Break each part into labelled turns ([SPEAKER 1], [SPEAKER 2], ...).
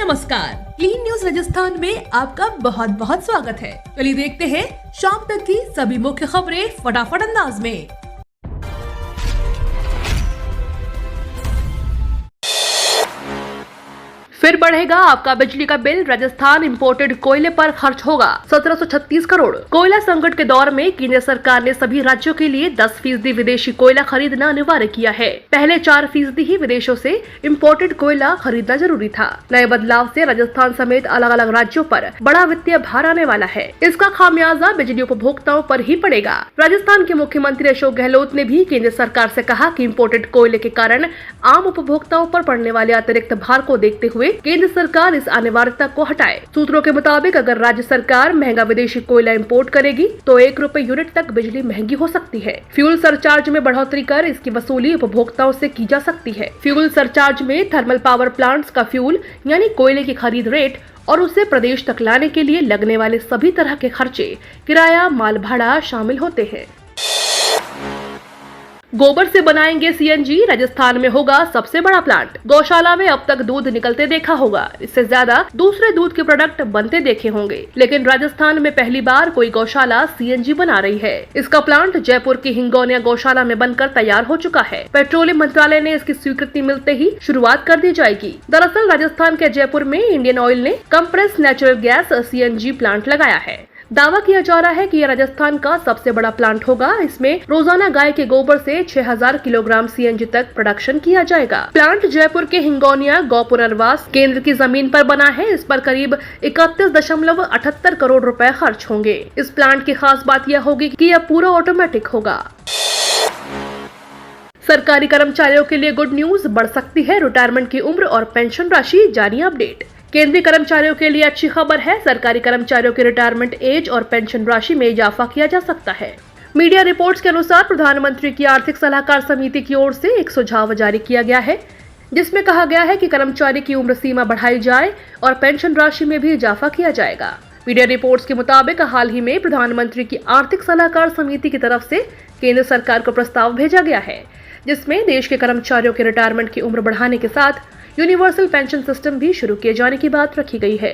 [SPEAKER 1] नमस्कार, clean news Rajasthan में आपका बहुत बहुत स्वागत है। चलिए देखते हैं शाम तक की सभी मुख्य खबरें फटाफट अंदाज में। फिर बढ़ेगा आपका बिजली का बिल, राजस्थान इंपोर्टेड कोयले पर खर्च होगा 1736 करोड़। कोयला संकट के दौर में केंद्र सरकार ने सभी राज्यों के लिए 10% विदेशी कोयला खरीदना अनिवार्य किया है। पहले 4% ही विदेशों से इंपोर्टेड कोयला खरीदना जरूरी था। नए बदलाव से राजस्थान समेत अलग अलग राज्यों पर बड़ा वित्तीय भार आने वाला है। इसका खामियाजा बिजली उपभोक्ताओं पर ही पड़ेगा। राजस्थान के मुख्यमंत्री अशोक गहलोत ने भी केंद्र सरकार से कहा कि इंपोर्टेड कोयले के कारण आम उपभोक्ताओं पर पड़ने वाले अतिरिक्त भार को देखते हुए केंद्र सरकार इस अनिवार्यता को हटाए। सूत्रों के मुताबिक अगर राज्य सरकार महंगा विदेशी कोयला इंपोर्ट करेगी तो ₹1 यूनिट तक बिजली महंगी हो सकती है। फ्यूल सरचार्ज में बढ़ोतरी कर इसकी वसूली उपभोक्ताओं से की जा सकती है। फ्यूल सरचार्ज में थर्मल पावर प्लांट्स का फ्यूल यानी कोयले की खरीद रेट और उसे प्रदेश तक लाने के लिए लगने वाले सभी तरह के खर्चे, किराया, माल भाड़ा शामिल होते हैं। गोबर से बनाएंगे सीएनजी, राजस्थान में होगा सबसे बड़ा प्लांट। गौशाला में अब तक दूध निकलते देखा होगा, इससे ज्यादा दूसरे दूध के प्रोडक्ट बनते देखे होंगे, लेकिन राजस्थान में पहली बार कोई गौशाला सीएनजी बना रही है। इसका प्लांट जयपुर की हिंगोनिया गौशाला में बनकर तैयार हो चुका है। पेट्रोलियम मंत्रालय ने इसकी स्वीकृति मिलते ही शुरुआत कर दी जाएगी। दरअसल राजस्थान के जयपुर में इंडियन ऑयल ने compress natural gas CNG plant लगाया है। दावा किया जा रहा है कि यह राजस्थान का सबसे बड़ा प्लांट होगा। इसमें रोजाना गाय के गोबर से 6000 किलोग्राम सीएनजी तक प्रोडक्शन किया जाएगा। प्लांट जयपुर के हिंगोनिया गौ पुनर्वास केंद्र की जमीन पर बना है। इस पर करीब 31.78 करोड़ रुपए खर्च होंगे। इस प्लांट की खास बात यह होगी कि यह पूरा ऑटोमेटिक होगा। सरकारी कर्मचारियों के लिए गुड न्यूज, बढ़ सकती है रिटायरमेंट की उम्र और पेंशन राशि, जारी अपडेट। केंद्रीय कर्मचारियों के लिए अच्छी खबर है। सरकारी कर्मचारियों की रिटायरमेंट एज और पेंशन राशि में इजाफा किया जा सकता है। मीडिया रिपोर्ट्स के अनुसार प्रधानमंत्री की आर्थिक सलाहकार समिति की ओर से एक सुझाव जारी किया गया है, जिसमें कहा गया है कि कर्मचारी की उम्र सीमा बढ़ाई जाए और पेंशन राशि में भी इजाफा किया जाएगा। मीडिया रिपोर्ट्स के मुताबिक हाल ही में प्रधानमंत्री की आर्थिक सलाहकार समिति की तरफ से केंद्र सरकार को प्रस्ताव भेजा गया है, जिसमें देश के कर्मचारियों के रिटायरमेंट की उम्र बढ़ाने के साथ यूनिवर्सल पेंशन सिस्टम भी शुरू किए जाने की बात रखी गई है।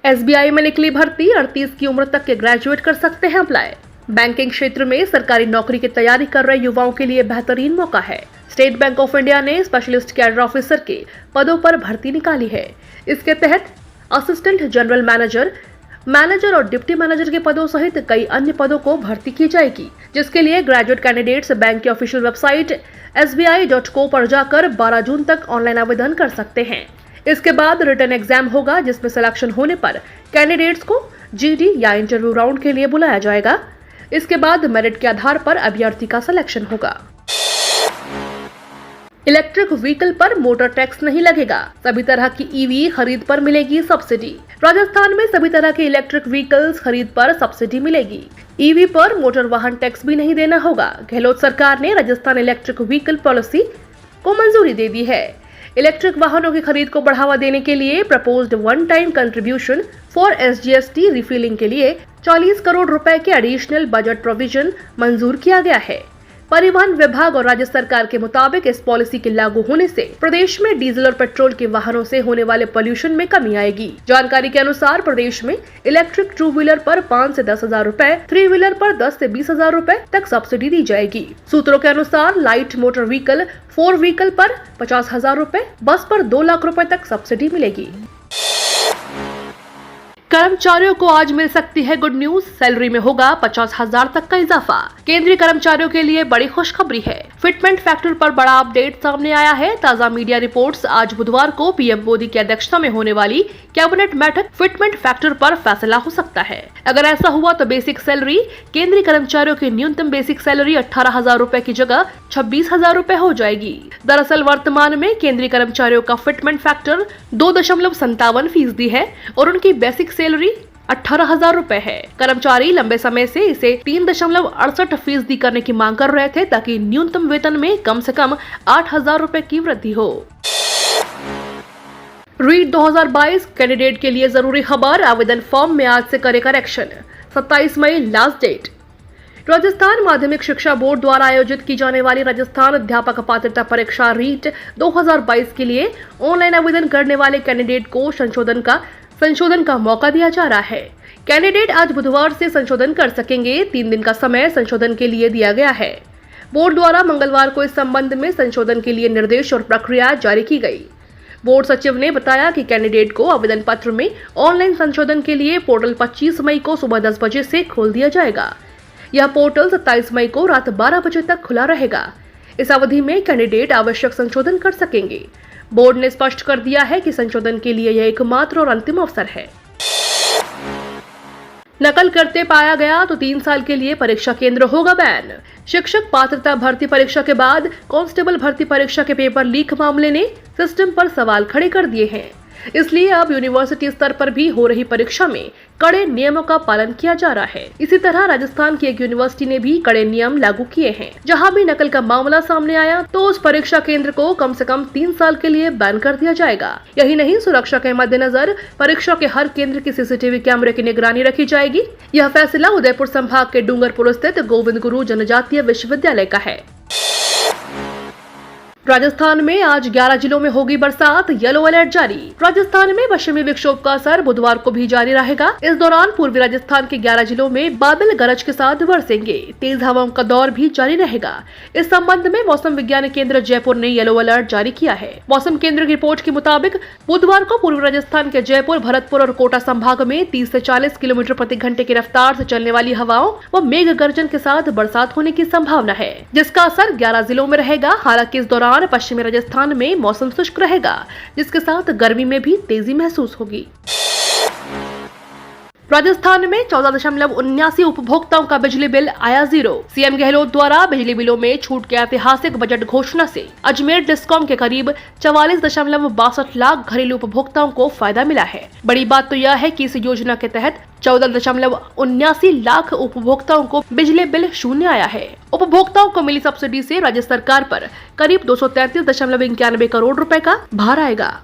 [SPEAKER 1] एसबीआई में निकली भर्ती, 38 की उम्र तक के ग्रेजुएट कर सकते हैं अप्लाई। बैंकिंग क्षेत्र में सरकारी नौकरी की तैयारी कर रहे युवाओं के लिए बेहतरीन मौका है। स्टेट बैंक ऑफ इंडिया ने स्पेशलिस्ट कैडर ऑफिसर के पदों पर भर्ती निकाली है। इसके तहत असिस्टेंट जनरल मैनेजर और डिप्टी मैनेजर के पदों सहित कई अन्य पदों को भर्ती की जाएगी, जिसके लिए ग्रेजुएट कैंडिडेट्स बैंक की ऑफिशियल वेबसाइट sbi.co पर जाकर 12 जून तक ऑनलाइन आवेदन कर सकते हैं। इसके बाद रिटन एग्जाम होगा, जिसमें सिलेक्शन होने पर कैंडिडेट्स को जीडी या इंटरव्यू राउंड के लिए बुलाया जाएगा। इसके बाद मेरिट के आधार पर अभ्यर्थी का सिलेक्शन होगा। इलेक्ट्रिक व्हीकल पर मोटर टैक्स नहीं लगेगा, सभी तरह की ईवी खरीद पर मिलेगी सब्सिडी। राजस्थान में सभी तरह के इलेक्ट्रिक व्हीकल्स खरीद पर सब्सिडी मिलेगी। ईवी पर मोटर वाहन टैक्स भी नहीं देना होगा। गहलोत सरकार ने राजस्थान इलेक्ट्रिक व्हीकल पॉलिसी को मंजूरी दे दी है। इलेक्ट्रिक वाहनों की खरीद को बढ़ावा देने के लिए proposed one time contribution for SGST refilling के लिए 40 करोड़ रुपए के एडिशनल बजट प्रोविजन मंजूर किया गया है। परिवहन विभाग और राज्य सरकार के मुताबिक इस पॉलिसी के लागू होने से प्रदेश में डीजल और पेट्रोल के वाहनों से होने वाले पोल्यूशन में कमी आएगी। जानकारी के अनुसार प्रदेश में इलेक्ट्रिक 2 व्हीलर पर 5 से 10 हजार रूपए, 3 व्हीलर पर 10 से 20 हजार रूपए तक सब्सिडी दी जाएगी। सूत्रों के अनुसार लाइट मोटर व्हीकल 4 व्हीकल पर 50 हजार रूपए, बस पर 2 लाख रूपए तक सब्सिडी मिलेगी। कर्मचारियों को आज मिल सकती है गुड न्यूज, सैलरी में होगा 50,000 तक का इजाफा। केंद्रीय कर्मचारियों के लिए बड़ी खुशखबरी है। फिटमेंट फैक्टर पर बड़ा अपडेट सामने आया है। ताजा मीडिया रिपोर्ट्स आज बुधवार को पीएम मोदी की अध्यक्षता में होने वाली कैबिनेट बैठक फिटमेंट फैक्टर पर फैसला हो सकता है। अगर ऐसा हुआ तो बेसिक सैलरी, केंद्रीय कर्मचारियों की न्यूनतम बेसिक सैलरी 18,000 रूपए की जगह 26,000 रूपए हो जाएगी। दरअसल वर्तमान में केंद्रीय कर्मचारियों का फिटमेंट फैक्टर 2.57% है और उनकी बेसिक सैलरी 18,000 रूपए है। कर्मचारी लंबे समय से इसे 3.68% करने की मांग कर रहे थे, ताकि न्यूनतम वेतन में कम से कम 8,000 रूपए की वृद्धि हो। रीट 2022 कैंडिडेट के लिए जरूरी खबर, आवेदन फॉर्म में आज से करे करेक्शन, 27 मई लास्ट डेट। राजस्थान माध्यमिक शिक्षा बोर्ड द्वारा आयोजित की जाने वाली राजस्थान अध्यापक पात्रता परीक्षा रीट 2022 के लिए ऑनलाइन आवेदन करने वाले कैंडिडेट को संशोधन का मौका दिया जा रहा है। कैंडिडेट आज बुधवार से संशोधन कर सकेंगे। 3 दिन का समय संशोधन के लिए दिया गया है। बोर्ड द्वारा मंगलवार को इस संबंध में संशोधन के लिए निर्देश और प्रक्रिया जारी की गई। बोर्ड सचिव ने बताया कि कैंडिडेट को आवेदन पत्र में ऑनलाइन संशोधन के लिए पोर्टल 25 मई को सुबह 10 बजे से खोल दिया जाएगा। यह पोर्टल 27 मई को रात 12 बजे तक खुला रहेगा। इस अवधि में कैंडिडेट आवश्यक संशोधन कर सकेंगे। बोर्ड ने स्पष्ट कर दिया है कि संशोधन के लिए यह एकमात्र और अंतिम अवसर है। नकल करते पाया गया तो 3 साल के लिए परीक्षा केंद्र होगा बैन। शिक्षक पात्रता भर्ती परीक्षा के बाद कांस्टेबल भर्ती परीक्षा के पेपर लीक मामले ने सिस्टम पर सवाल खड़े कर दिए हैं। इसलिए अब यूनिवर्सिटी स्तर पर भी हो रही परीक्षा में कड़े नियमों का पालन किया जा रहा है। इसी तरह राजस्थान की एक यूनिवर्सिटी ने भी कड़े नियम लागू किए हैं। जहां भी नकल का मामला सामने आया तो उस परीक्षा केंद्र को कम से कम 3 साल के लिए बैन कर दिया जाएगा। यही नहीं, सुरक्षा के मद्देनजर परीक्षा के हर केंद्र की सीसीटीवी कैमरे की निगरानी रखी जाएगी। यह फैसला उदयपुर संभाग के डूंगरपुर स्थित गोविंद गुरु जनजातीय विश्वविद्यालय का है। राजस्थान में आज 11 जिलों में होगी बरसात, येलो अलर्ट जारी। राजस्थान में पश्चिमी विक्षोभ का असर बुधवार को भी जारी रहेगा। इस दौरान पूर्वी राजस्थान के 11 जिलों में बादल गरज के साथ बरसेंगे। तेज हवाओं का दौर भी जारी रहेगा। इस संबंध में मौसम विज्ञान केंद्र जयपुर ने येलो अलर्ट जारी किया है। मौसम केंद्र की रिपोर्ट के मुताबिक बुधवार को पूर्वी राजस्थान के जयपुर, भरतपुर और कोटा संभाग में 30 से 40 किलोमीटर प्रति घंटे की रफ्तार से चलने वाली हवाओं व मेघ गर्जन के साथ बरसात होने की संभावना है, जिसका असर 11 जिलों में रहेगा। हालांकि इस दौरान पश्चिमी राजस्थान में मौसम शुष्क रहेगा, जिसके साथ गर्मी में भी तेजी महसूस होगी। राजस्थान में 14.79 उपभोक्ताओं का बिजली बिल आया 0। सीएम गहलोत द्वारा बिजली बिलों में छूट के ऐतिहासिक बजट घोषणा से अजमेर डिस्कॉम के करीब 44.62 लाख घरेलू उपभोक्ताओं को फायदा मिला है। बड़ी बात तो यह है कि इस योजना के तहत 14.79 लाख उपभोक्ताओं को बिजली बिल शून्य आया है। उपभोक्ताओं को मिली सब्सिडी से राज्य सरकार पर करीब 233.91 करोड़ रुपए का भार आएगा।